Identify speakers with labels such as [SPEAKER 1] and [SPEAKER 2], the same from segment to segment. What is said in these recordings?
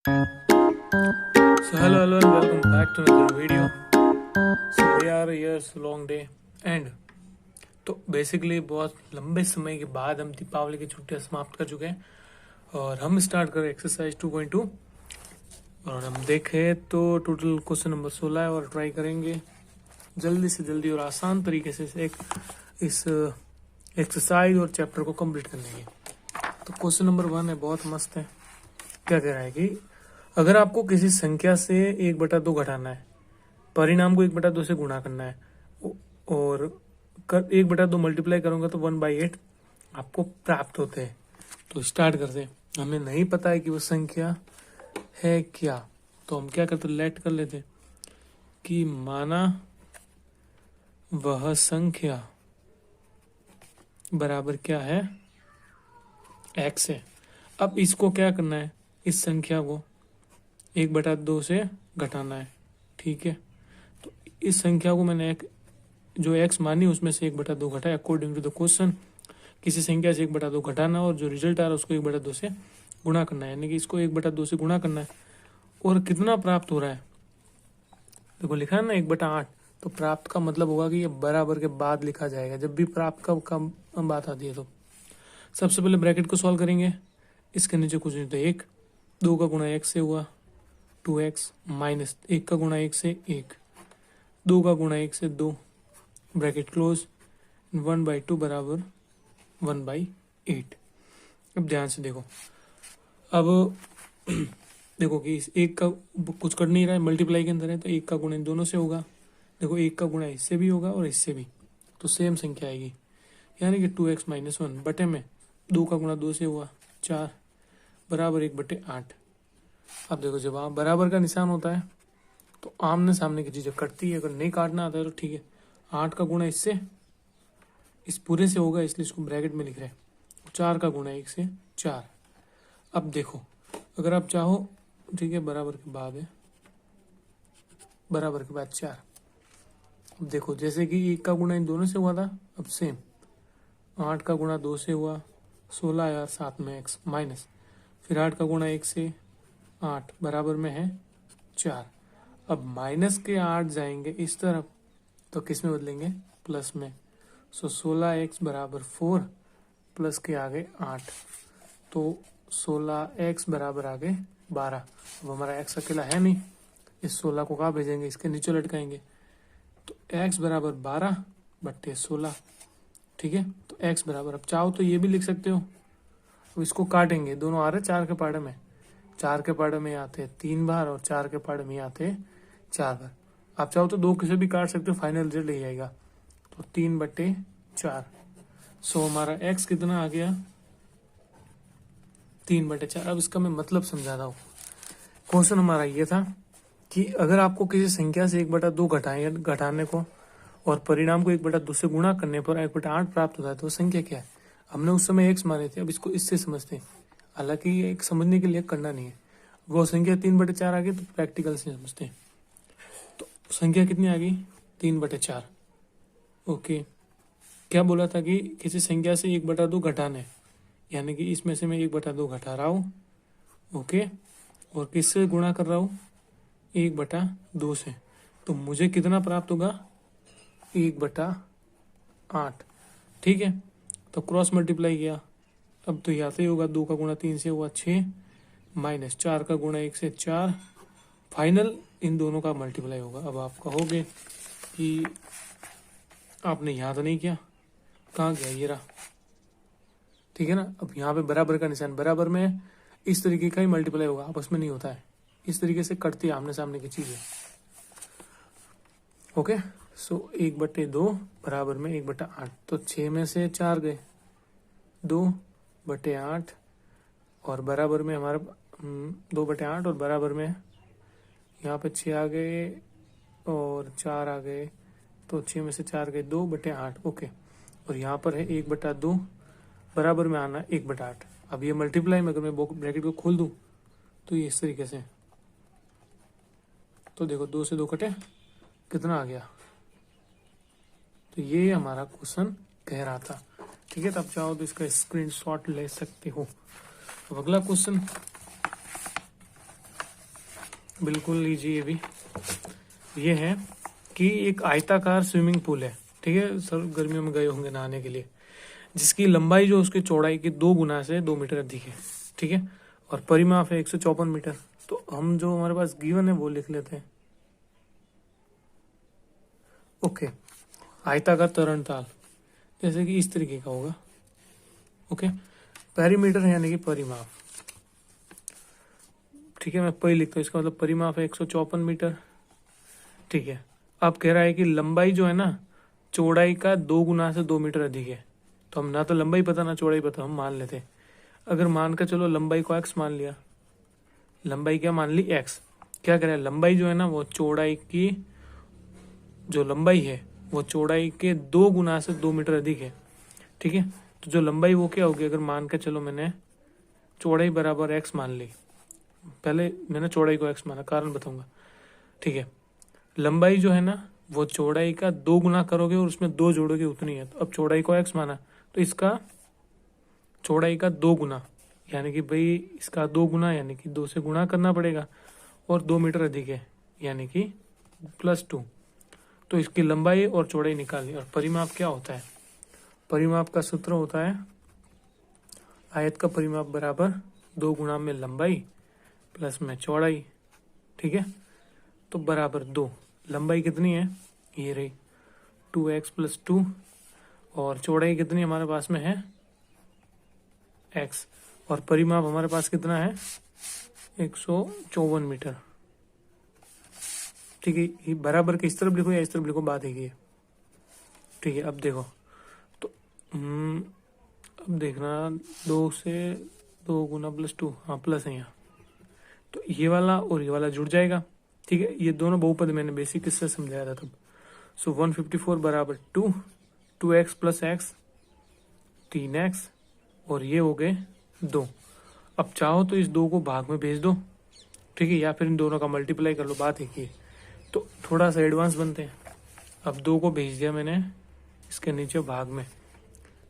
[SPEAKER 1] So hello and welcome back to another video. So we are a years long day and तो basically बहुत लंबे समय के बाद हम दीपावली की छुट्टियां समाप्त कर चुके हैं और हम स्टार्ट करें एक्सरसाइज 2.2 और हम देखें तो टोटल क्वेश्चन नंबर 16 है और ट्राई करेंगे जल्दी से जल्दी और आसान तरीके से एक इस एक्सरसाइज और चैप्टर को कंप्लीट करने की। तो क्वेश्चन नंबर 1 है, बहुत मस्त है। क्या कह रहा है कि अगर आपको किसी संख्या से 1/2 घटाना है, परिणाम को 1/2 से गुणा करना है और 1/2 मल्टीप्लाई करूंगा तो 1/8 आपको प्राप्त होते हैं। तो स्टार्ट करते हैं। हमें नहीं पता है कि वो संख्या है क्या, तो हम क्या करते, लेट कर लेते कि माना वह संख्या बराबर क्या है, x है। अब इसको क्या करना है, इस संख्या को 1/2 से घटाना है, ठीक है। तो इस संख्या को मैंने एक जो x मानी उसमें से 1/2 घटाया अकॉर्डिंग टू द क्वेश्चन। किसी संख्या से 1/2 घटाना और जो रिजल्ट आ रहा है उसको 1/2 से गुणा करना है, यानी कि इसको 1/2 से गुणा करना है। और कितना प्राप्त हो रहा है, देखो लिखा है ना 1/8, तो प्राप्त का मतलब होगा कि ये बराबर के बाद लिखा जाएगा जब भी प्राप्त का कम बात आती है। तो सबसे पहले ब्रैकेट को सॉल्व करेंगे। इसके नीचे कुछ नहीं तो 1, 2 का गुणा 1 से हुआ 2x माइनस 1 का गुणा 1 से 1, 2 का गुणा 1 से 2, ब्रैकेट क्लोज, 1/2 बराबर 1/8। अब ध्यान से देखो, अब देखो कि इस 1 का कुछ कर नहीं रहा है, मल्टीप्लाई के अंदर है, तो 1 का गुणा इन दोनों से होगा। देखो 1 का गुणा इससे भी होगा और इससे भी, तो सेम संख्या आएगी, यानी कि 2x माइनस 1 बटे में 2 का गुणा 2 से हुआ 4 बराबर 1/8। अब देखो जब आप बराबर का निशान होता है तो आमने सामने की चीजें कटती है, अगर नहीं काटना आता है तो ठीक है। 8 का गुणा इससे इस पूरे से होगा, इसलिए इसको ब्रैकेट में लिख रहे हैं। 4 का गुणा 1 से 4। अब देखो अगर आप चाहो, ठीक है, बराबर के बाद है, बराबर के बाद 4। अब देखो जैसे कि 1 का गुणा इन दोनों से हुआ था, अब सेम 8 का गुणा 2 से हुआ 16 यार, साथ में x माइनस, फिर 8 का गुणा 1 से 8 बराबर में है 4। अब माइनस के 8 जाएंगे इस तरफ तो किस में बदलेंगे, प्लस में। सो 16x बराबर 4 प्लस के आगे 8, तो 16x बराबर आगे 12। अब हमारा x अकेला है नहीं, इस 16 को कहाँ भेजेंगे, इसके नीचे लटकाएंगे, तो x बराबर 12/16, ठीक है। तो x बराबर, अब चाहो तो ये भी लिख सकते हो। अब इसको काटेंगे, दोनों आ रहे 4 के पाड़े में, 4 के पाड़े में आते हैं 3 बार और 4 के पाड़े में आते हैं 4 बार। आप चाहो तो 2 किसे भी काट सकते हो, फाइनल रिजल्ट यही आएगा, तो 3/4। सो हमारा x कितना आ गया, 3/4। अब इसका मैं मतलब समझाता हूँ। क्वेश्चन हमारा ये था कि अगर आपको किसी संख्या से 1/2 घटाने को और परिणाम को 1/2 से गुणा करने पर 1/8 प्राप्त होता है तो संख्या क्या है। हमने उस समय x माने थे, अब इसको इससे समझते हैं। हालांकि ये एक समझने के लिए करना नहीं है, वो संख्या 3/4 आ गई तो प्रैक्टिकल से समझते हैं। तो संख्या कितनी आ गई, 3/4। ओके, क्या बोला था कि किसी संख्या से 1/2 घटाने, यानी कि इसमें से मैं 1/2 घटा रहा हूँ, ओके, और किससे गुणा कर रहा हूँ, 1/2 से, तो मुझे कितना प्राप्त होगा, 1/8, ठीक है। तो क्रॉस मल्टीप्लाई किया, अब तो यहाँ से होगा 2 का गुणा 3 से हुआ 6 माइनस 4 का गुणा 1 से 4, फाइनल इन दोनों का मल्टीप्लाई होगा। अब आप कहोगे कि आपने याद नहीं किया, कहाँ गया, ये रहा, ठीक है ना। अब यहाँ पे बराबर का निशान, बराबर में इस तरीके का ही मल्टीप्लाई होगा, आपस में नहीं होता है, इस तरीके से कटती है आमने सामने की चीजें। ओके, सो 1/2 बराबर में 1/8, तो 6 में से 4 गए, 2/8 और बराबर में हमारा 2/8 और बराबर में यहाँ पे 6 आ गए और 4 आ गए, तो 6 में से 4 गए, 2/8, ओके। और यहाँ पर है 1/2 बराबर में आना 1/8। अब ये मल्टीप्लाई में अगर मैं ब्रैकेट को खोल दूं तो ये इस तरीके से, तो देखो 2 से 2 कटे, कितना आ गया, तो ये हमारा क्वेश्चन कह रहा था, ठीक है। तो आप चाहो तो इसका स्क्रीनशॉट ले सकते हो। अब अगला क्वेश्चन, बिल्कुल लीजिए। ये भी ये है कि एक आयताकार स्विमिंग पूल है, ठीक है, सर गर्मियों में गए होंगे नहाने के लिए, जिसकी लंबाई जो उसकी चौड़ाई की 2 गुना से 2 मीटर अधिक है, ठीक है, और परिमाप है 154 मीटर। तो हम जो हमारे पास गिवन है वो लिख लेते हैं। ओके, आयताकार तरणताल जैसे कि इस तरीके का होगा। ओके, पेरीमीटर यानी कि परिमाप, ठीक है, मैं पई लिखता हूँ, इसका मतलब परिमाप है 154 मीटर, ठीक है। अब कह रहा है कि लंबाई जो है ना चौड़ाई का 2 गुना से 2 मीटर अधिक है। तो हम ना तो लंबाई पता ना चौड़ाई पता, हम मान लेते हैं। अगर मान कर चलो लंबाई को x मान लिया, लंबाई क्या मान ली x, क्या करें, लंबाई जो है ना वो चौड़ाई की, जो लंबाई है वो चौड़ाई के 2 गुना से 2 मीटर अधिक है, ठीक है। तो जो लंबाई वो क्या होगी, अगर मान के चलो मैंने चौड़ाई बराबर x मान ली, पहले मैंने चौड़ाई को x माना, कारण बताऊंगा, ठीक है। लंबाई जो है ना वो चौड़ाई का 2 गुना करोगे और उसमें 2 जोड़ोगे उतनी है। तो अब चौड़ाई को x माना तो इसका चौड़ाई का 2 गुना, यानी कि भाई इसका 2 गुना यानी कि 2 से गुणा करना पड़ेगा, और 2 मीटर अधिक है यानी कि +2। तो इसकी लंबाई और चौड़ाई निकाली। और परिमाप क्या होता है, परिमाप का सूत्र होता है आयत का परिमाप बराबर 2 गुना में लंबाई प्लस में चौड़ाई, ठीक है। तो बराबर 2, लंबाई कितनी है, ये रही 2x + 2, और चौड़ाई कितनी हमारे पास में है x, और परिमाप हमारे पास कितना है 154 मीटर, ठीक है। ये बराबर के इस तरफ लिखो या इस तरफ लिखो, बात है ये, ठीक है। अब देखो तो अब देखना 2 से 2 गुना +2, हाँ प्लस है यहाँ, तो ये वाला और ये वाला जुड़ जाएगा, ठीक है। ये दोनों बहुपद मैंने बेसिक किससे समझाया था तब। सो 154 बराबर 2, 2x + x 3x, और ये हो गए 2। अब चाहो तो इस 2 को भाग में भेज दो, ठीक है, या फिर इन दोनों का मल्टीप्लाई कर लो, बात है कि तो थोड़ा सा एडवांस बनते हैं। अब 2 को भेज दिया मैंने इसके नीचे भाग में,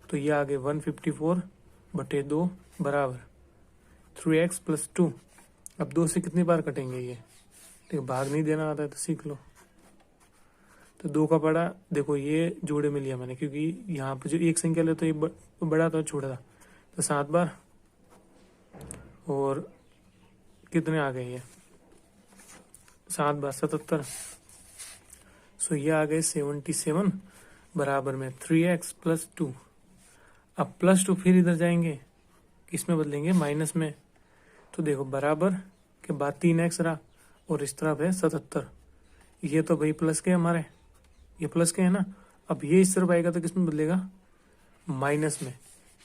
[SPEAKER 1] तो ये आ गए 154/2 बराबर 3x + 2। अब 2 से कितनी बार कटेंगे ये, ठीक है, भाग नहीं देना आता है तो सीख लो। तो 2 का पड़ा, देखो ये जोड़े में लिया मैंने, क्योंकि यहाँ पे जो एक संख्या ले तो ये बड़ा था छोटा था, तो 7 बार, और कितने आ गए ये 7 बार 77। सो ये आ गए 77 बराबर में 3x + 2। अब +2 फिर इधर जाएंगे, किसमें बदलेंगे, माइनस में। तो देखो बराबर के बाद 3x रहा, और इस तरफ है 77। ये तो भाई प्लस के हमारे, ये प्लस के है ना। अब ये इस तरफ आएगा तो किसमें बदलेगा, माइनस में।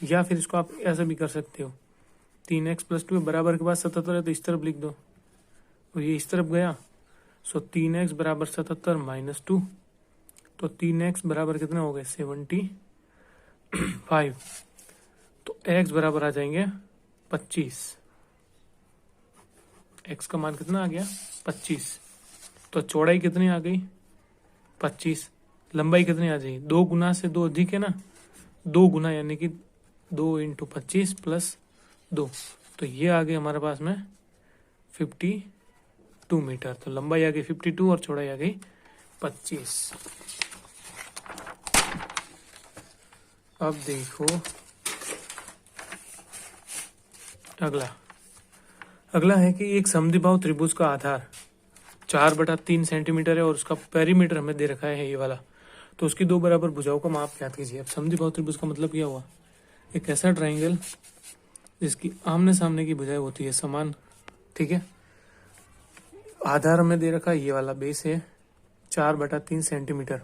[SPEAKER 1] या फिर इसको आप ऐसा भी कर सकते हो, 3x + 2 बराबर के बाद 77 है तो इस तरफ लिख दो, और ये इस तरफ गया। सो 3x बराबर 77 - 2, तो 3x बराबर कितने हो गए 75। तो x बराबर आ जाएंगे 25, x का मान कितना आ गया 25। तो चौड़ाई कितनी आ गई 25, लंबाई कितनी आ जाएगी, 2 गुना से 2 अधिक है ना, 2 गुना यानी कि 2 × 25 + 2, तो ये आ गई हमारे पास में 52 मीटर। तो लंबाई आ गई 52 और चौड़ाई आ गई 25। अब देखो अगला है कि एक समद्विबाहु त्रिभुज का आधार 4/3 सेंटीमीटर है, और उसका पेरीमीटर हमें दे रखा है ये वाला। तो उसकी 2 बराबर भुजाओं का माप ज्ञात कीजिए। अब समद्विबाहु त्रिभुज का मतलब क्या हुआ, एक ऐसा ट्राइंगल जिसकी आमने सामने की भुजाएं होती है समान, ठीक है। आधार हमें दे रखा है ये वाला, बेस है 4/3 सेंटीमीटर,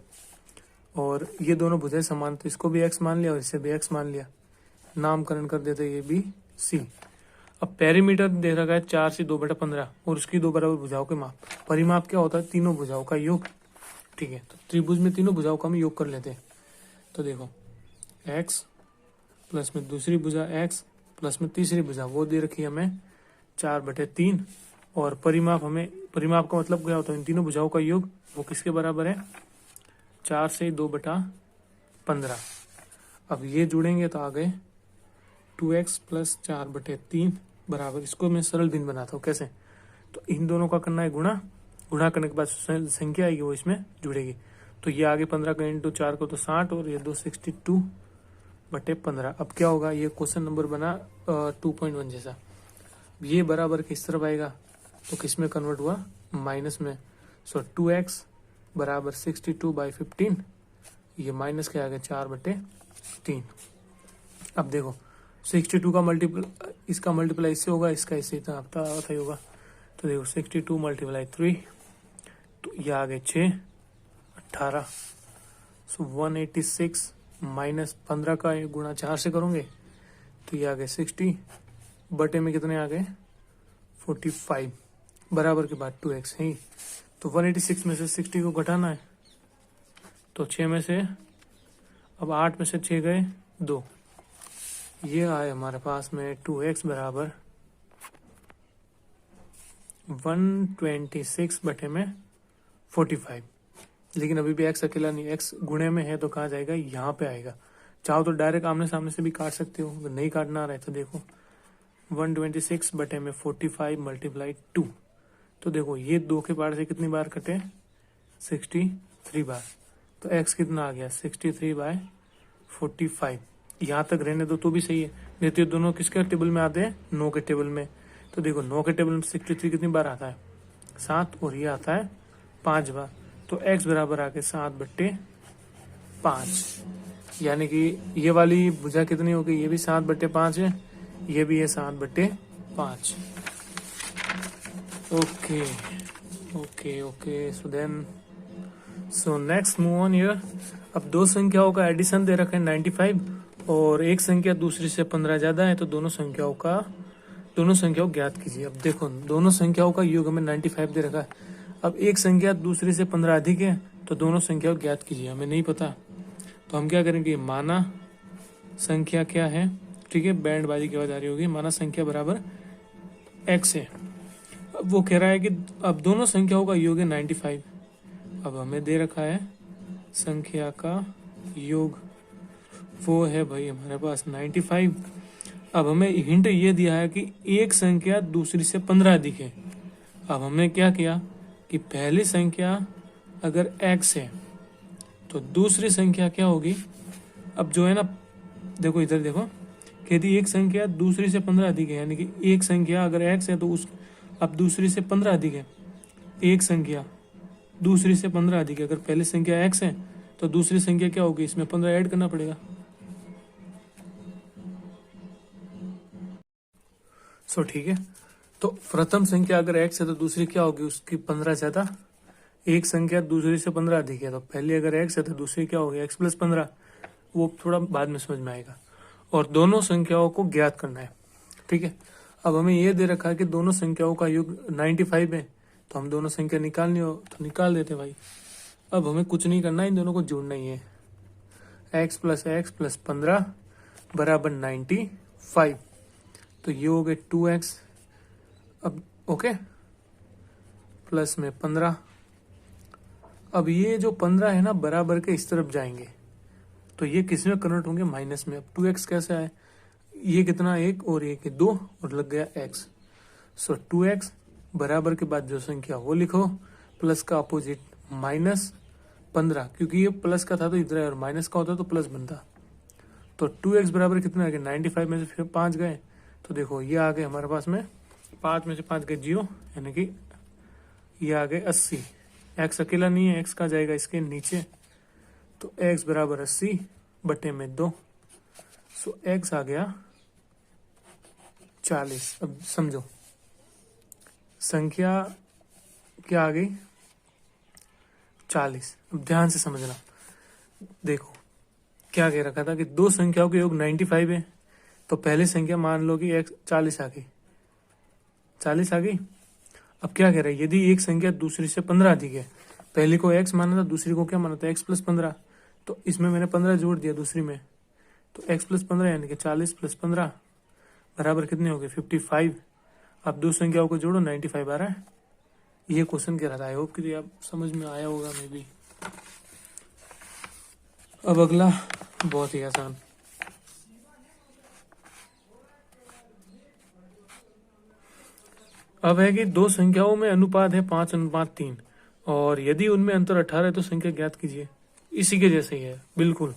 [SPEAKER 1] और ये दोनों भुजाएं समान, तो इसको भी x मान लिया और इसे भी x मान लिया, नामकरण कर देते ये भी c। अब पेरीमीटर दे रखा है 4 से 2/15, और उसकी 2 बराबर भुजाओं के माप। परिमाप क्या होता है, तीनों भुजाओं का योग, ठीक है। तो त्रिभुज में तीनों भुजाओं का हम योग कर लेते हैं। तो देखो x प्लस में दूसरी भुजा x प्लस में तीसरी भुजा, वो दे रखी है हमें 4/3, और परिमाप हमें, परिमाप का मतलब क्या होता है, इन तीनों भुजाओं का योग, वो किसके बराबर है 4 से 2/15। अब ये जुड़ेंगे तो आ गए 2x + 4/3 बराबर, इसको मैं सरल भिन्न बनाता हूँ कैसे, तो इन दोनों का करना है गुणा, गुणा करने के बाद संख्या आएगी वो इसमें जुड़ेगी। तो ये आगे 15 का इंटू 4 को तो 60 और ये 262/15। अब क्या होगा, ये क्वेश्चन नंबर बना 2.1 जैसा। ये बराबर किस तरफ आएगा, तो किस में कन्वर्ट हुआ, माइनस में। सो 2x बराबर 62/15, ये माइनस के आ गया 4/3। अब देखो 62 का मल्टीपल, इसका मल्टीप्लाई इससे होगा, इसका इससे इतना आता ही होगा। तो देखो 62 × 3, तो ये आ गए 6, 18। सो 186 माइनस 15 का गुणा 4 से करोगे तो ये आ गए 60 बटे में कितने आ गए 45 बराबर के बाद 2x है। तो 186 में से 60 को घटाना है, तो 6 में से, अब 8 में से 6 गए 2, ये आए हमारे पास में 2x बराबर 126 बटे में 45। लेकिन अभी भी x अकेला नहीं, x गुणे में है तो कहाँ जाएगा, यहाँ पे आएगा। चाहो तो डायरेक्ट आमने सामने से भी काट सकते हो, अगर नहीं काटना आ रहा है तो देखो 126 बटे में 45 × 2। तो देखो ये 2 के पार से कितनी बार कटे, 63 बार। तो x कितना आ गया 63/45। यहाँ तक रहने दो तो भी सही है, नहीं तो दोनों किसके टेबल में आते हैं, 9 के टेबल में। तो देखो 9 के टेबल में 63 कितनी बार आता है, 7, और ये आता है 5 बार। तो x बराबर आ गया 7/5, यानी कि ये वाली भुजा कितनी होगी, ये भी 7/5 है, ये भी है 7/5। Okay okay okay, so next move on here. अब दो संख्याओं का एडिशन दे रखा है 95 और एक संख्या दूसरी से 15 ज्यादा है, तो दोनों संख्याओं ज्ञात कीजिए। अब देखो दोनों संख्याओं का योग हमें 95 दे रखा है। अब एक संख्या दूसरी से 15 अधिक है, तो दोनों संख्याओं ज्ञात कीजिए। हमें नहीं पता तो हम क्या करेंगे, माना संख्या क्या है, ठीक है, बैंडबाजी की आवाज आ रही होगी। माना संख्या बराबर x है। अब वो कह रहा है कि अब दोनों संख्याओं का योग है 95। अब हमें दे रखा है संख्या का योग, वो है भाई हमारे पास 95। अब हमें हिंट ये दिया है कि एक संख्या दूसरी से 15 अधिक है। अब हमने क्या किया कि पहली संख्या अगर x है तो दूसरी संख्या क्या होगी। अब जो है ना, देखो इधर देखो, यदि एक संख्या दूसरी से 15 अधिक है, यानी कि एक संख्या अगर x है तो उस, अब दूसरी से 15 अधिक है, एक संख्या दूसरी से 15 अधिक है। अगर पहली संख्या x है तो दूसरी संख्या क्या होगी, इसमें 15 ऐड करना पड़ेगा। सो ठीक है, तो प्रथम संख्या अगर x है तो दूसरी क्या होगी, उसकी 15 ज्यादा। एक संख्या दूसरी से 15 अधिक है, तो पहली अगर x है तो दूसरी क्या होगी, x + 15। वो थोड़ा बाद में समझ में आएगा। और दोनों संख्याओं को ज्ञात करना है, ठीक है। अब हमें यह दे रखा है कि दोनों संख्याओं का योग 95 है, तो हम दोनों संख्या निकालनी हो तो निकाल देते भाई। अब हमें कुछ नहीं करना, इन दोनों को जोड़ना ही है। x + x + 15 बराबर 95। तो ये हो गए 2x। अब ओके, प्लस में 15। अब ये जो 15 है ना, बराबर के इस तरफ जाएंगे तो ये किस में कन्वर्ट होंगे, माइनस में। अब 2x कैसे आए, ये कितना, 1 और 1 2, और लग गया x। सो 2x बराबर के बाद जो संख्या वो लिखो, प्लस का अपोजिट -15, क्योंकि ये प्लस का था तो इधर है, और माइनस का होता तो प्लस बनता। तो 2x बराबर कितना आ गया, 95 में से फिर 5 गए, तो देखो ये आ गए हमारे पास में 5 में से 5 गए 0, यानी कि ये आ गए 80। x अकेला नहीं है, x का जाएगा इसके नीचे, तो x बराबर 80 बटे में 2। सो x आ गया 40। अब समझो संख्या क्या आ गई, 40। अब ध्यान से समझना, देखो क्या कह रखा था कि दो संख्याओं के योग 95 है, तो पहली संख्या मान लो कि x 40 आ गई, 40 आ गई। अब क्या कह रहा है, यदि एक संख्या दूसरी से 15 अधिक है, पहली को x माना था, दूसरी को क्या माना था, x + 15, तो इसमें मैंने 15 जोड़ दिया दूसरी में, तो x + 15 यानी कि 40 + 15 बराबर कितने हो गए, 55। अब दो संख्याओं को जोड़ो, 95 आ रहा है। ये क्वेश्चन कह रहा था, आई होप कि आप समझ में आया होगा मे बी। अब अगला बहुत ही आसान, अब है कि दो संख्याओं में अनुपात है 5:3 और यदि उनमें अंतर 18 है तो संख्या ज्ञात कीजिए। इसी के जैसे ही है बिल्कुल।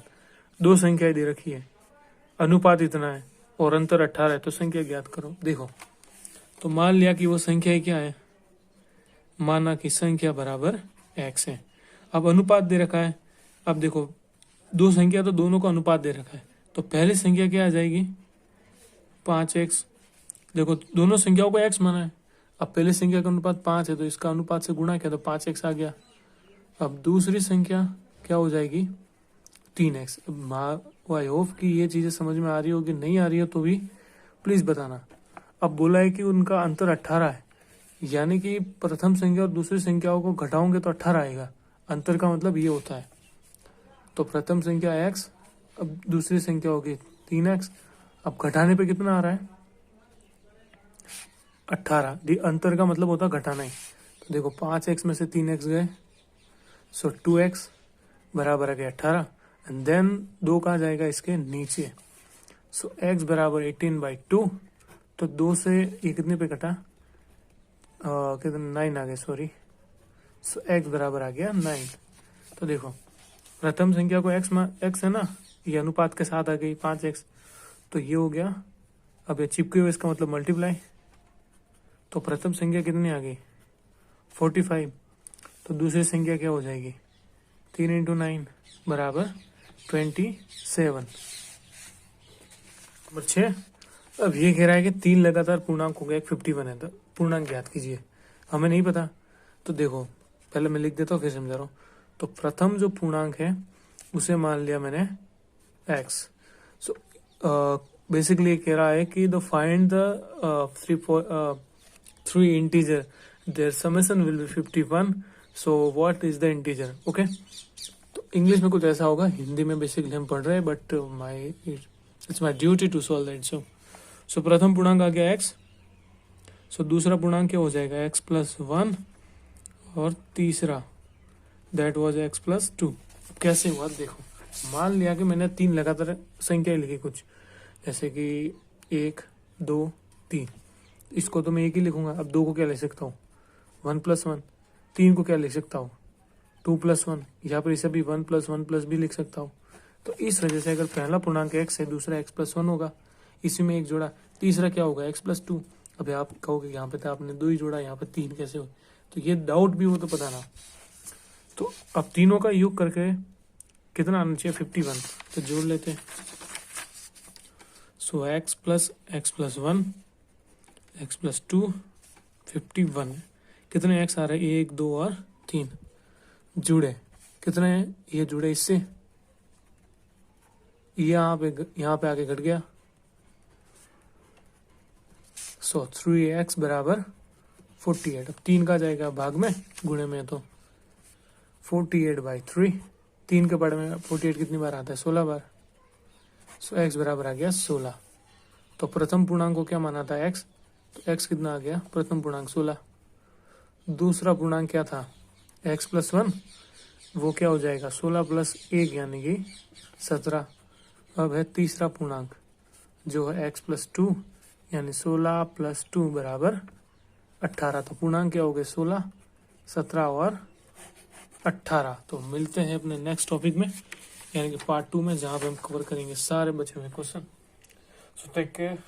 [SPEAKER 1] दो संख्याएं दे रखी है, अनुपात इतना है और अंतर 18 है तो संख्या ज्ञात करो। देखो, तो मान लिया कि वो संख्या क्या है, माना कि संख्या बराबर x है। अब अनुपात दे रखा है। अब देखो, दो संख्या तो दोनों का अनुपात दे रखा है, तो पहली संख्या क्या आ जाएगी 5x। देखो, दोनों संख्याओं को x माना है। अब पहली संख्या का अनुपात 5 है तो इसका अनुपात से गुणा किया तो 5x आ गया। अब दूसरी संख्या क्या हो जाएगी 3x। आई होप कि ये चीजें समझ में आ रही होगी, नहीं आ रही हो तो भी प्लीज बताना। अब बोला है कि उनका अंतर 18 है, यानी कि प्रथम संख्या और दूसरी संख्याओं को घटाओगे तो 18 आएगा। अंतर का मतलब ये होता है। तो प्रथम संख्या x, अब दूसरी संख्या होगी 3x। अब घटाने पे कितना आ रहा है 18। अंतर का मतलब होता है घटाना ही। तो देखो 5x में से 3x गए, सो 2x बराबर आ गया 18। एंड देन 2 कहाँ जाएगा इसके नीचे, सो x बराबर 18/2। तो 2 से ये कितने पे कटा, कितना 9 आ गया, सॉरी। सो x बराबर आ गया 9। तो देखो, प्रथम संख्या को x है ना, ये अनुपात के साथ आ गई 5x, तो ये हो गया। अब ये चिपके हुए, इसका मतलब मल्टीप्लाई। तो प्रथम संख्या कितनी आ गई 45। तो दूसरी संख्या क्या हो जाएगी 3 × 9 बराबर 27। नंबर 6। अब ये कह रहा है कि 3 लगातार पूर्णांक हो गया, 51 है, तो पूर्णांक ज्ञात कीजिए। हमें नहीं पता, तो देखो पहले मैं लिख देता हूँ फिर समझा रहा हूँ। तो प्रथम जो पूर्णांक है उसे मान लिया मैंने x। सो बेसिकली कह रहा है कि the find the three integer, there summation will be 51। So what is the integer, okay. तो इंग्लिश में कुछ ऐसा होगा, हिंदी में बेसिकली हम पढ़ रहे हैं, but it's my duty to solve that. So प्रथम पूर्णांक आ गया x। सो दूसरा पूर्णांक क्या हो जाएगा x+1 और तीसरा दैट वाज x+2। कैसे हुआ देखो, मान लिया कि मैंने 3 लगातार संख्या लिखी कुछ, जैसे कि 1 2 3। इसको तो मैं एक ही लिखूंगा। अब 2 को क्या लिख सकता हूँ 1+1। 3 को क्या लिख सकता हूँ 2+1। यहाँ पर इसे भी 1+1+ भी लिख सकता हूँ। तो इस वजह से अगर पहला पूर्णांक x है, दूसरा x+1 होगा, इसी में एक जोड़ा, तीसरा क्या होगा x+2। अब आप कहोगे यहाँ पे तो आपने 2 ही जोड़ा, यहाँ पे 3 कैसे हो, तो ये डाउट भी हो तो पता ना। तो अब तीनों का योग करके कितना आना चाहिए 51। तो जोड़ लेते हैं। सो x+x+1 x+2 51। कितने x आ रहे हैं 1 2 और 3 जुड़े। कितने हैं ये जुड़े इससे, यहाँ पे आके घट गया। सो 3x बराबर 48। अब 3 का जाएगा भाग में, गुणे में, तो 48/3। 3 के पढ़ में 48 कितनी बार आता है 16 बार। सो x बराबर आ गया 16। तो प्रथम पूर्णांक को क्या माना था x, तो x कितना आ गया प्रथम पूर्णांक 16। दूसरा पूर्णांक क्या था x+1, वो क्या हो जाएगा 16 + 1 यानी कि 17। अब है तीसरा पूर्णांक जो है x+2 यानी 16 + 2 बराबर 18। तो पूर्णांक क्या हो गए 16 17 और 18। तो मिलते हैं अपने नेक्स्ट टॉपिक में, यानी कि पार्ट 2 में, जहाँ पे हम कवर करेंगे सारे बचे हुए क्वेश्चन। So take care.